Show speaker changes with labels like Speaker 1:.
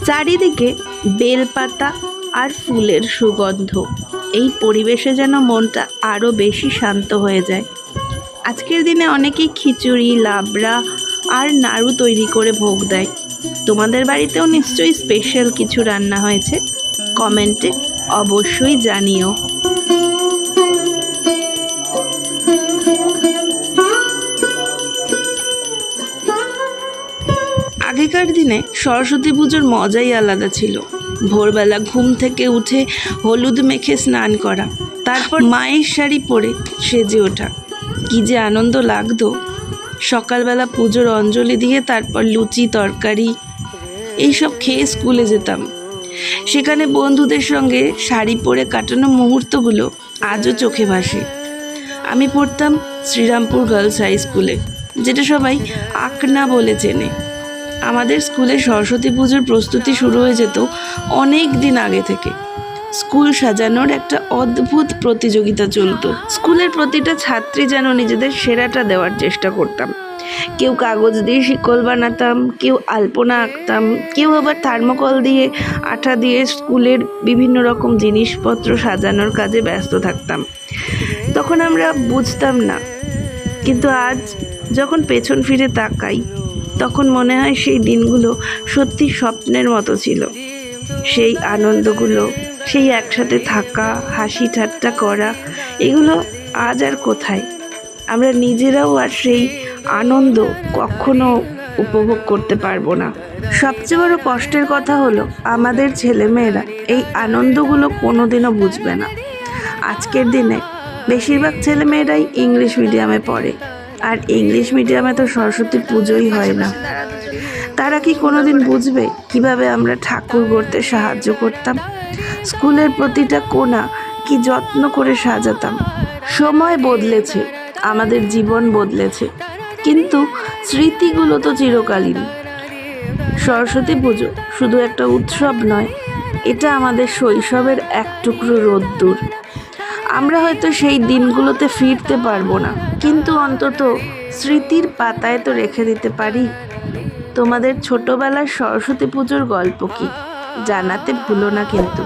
Speaker 1: চারিদিকে বেলপাতা আর ফুলের সুগন্ধ। এই পরিবেশে যেন মনটা আরও বেশি শান্ত হয়ে যায়। আজকের দিনে অনেকেই খিচুড়ি, লাবড়া আর নাড়ু তৈরি করে ভোগ দেয়। তোমাদের বাড়িতেও নিশ্চয়ই স্পেশাল কিছু রান্না হয়েছে, কমেন্টে অবশ্যই জানিও। আগেকার দিনে সরস্বতী পুজোর মজাই আলাদা ছিল। ভোরবেলা ঘুম থেকে উঠে হলুদ মেখে স্নান করা, তারপর মায়ের শাড়ি পরে সেজে ওঠা, কি যে আনন্দ লাগতো। সকালবেলা পুজোর অঞ্জলি দিয়ে তারপর লুচি তরকারি এইসব খেয়ে স্কুলে যেতাম। সেখানে বন্ধুদের সঙ্গে শাড়ি পরে কাটানো মুহূর্তগুলো আজও চোখে ভাসে। আমি পড়তাম শ্রীরামপুর গার্লস হাই স্কুলে, যেটা সবাই আকনা বলে চেনে। আমাদের স্কুলে সরস্বতী পুজোর প্রস্তুতি শুরু হয়ে যেত অনেক দিন আগে থেকে। স্কুল সাজানোর একটা অদ্ভুত প্রতিযোগিতা চলতো। স্কুলের প্রতিটা ছাত্রী যেন নিজেদের সেরাটা দেওয়ার চেষ্টা করতাম। কেউ কাগজ দিয়ে শিকল বানাতাম, কেউ আলপনা আঁকতাম, কেউ আবার থার্মোকল দিয়ে আঠা দিয়ে স্কুলের বিভিন্ন রকম জিনিসপত্র সাজানোর কাজে ব্যস্ত থাকতাম। তখন আমরা বুঝতাম না, কিন্তু আজ যখন পেছন ফিরে তাকাই তখন মনে হয় সেই দিনগুলো সত্যি স্বপ্নের মতো ছিল। সেই আনন্দগুলো, সেই একসাথে থাকা, হাসি ঠাট্টা করা, এগুলো আজ আর কোথায়। আমরা নিজেরাও আর সেই আনন্দ কখনো উপভোগ করতে পারবো না। সবচেয়ে বড় কষ্টের কথা হলো আমাদের ছেলেমেয়েরা এই আনন্দগুলো কোনোদিনও বুঝবে না। আজকের দিনে বেশিরভাগ ছেলেমেয়েরাই ইংলিশ মিডিয়ামে পড়ে, আর ইংলিশ মিডিয়ামে তো সরস্বতী পুজোই হয় না। তারা কি কোনোদিন বুঝবে কিভাবে আমরা ঠাকুর গড়তে সাহায্য করতাম, স্কুলের প্রতিটা কোণা কি যত্ন করে সাজাতাম। সময় বদলেছে, আমাদের জীবন বদলেছে, কিন্তু স্মৃতিগুলো তো চিরকালীন। সরস্বতী পুজো শুধু একটা উৎসব নয়, এটা আমাদের শৈশবের এক টুকরো রোদ্দুর। আমরা হয়তো সেই দিনগুলোতে ফিরতে পারবো না, কিন্তু অন্তত স্মৃতির পাতায় তো রেখে দিতে পারি। তোমাদের ছোটবেলার সরস্বতী পুজোর গল্প কি জানাতে ভুলো না কিন্তু।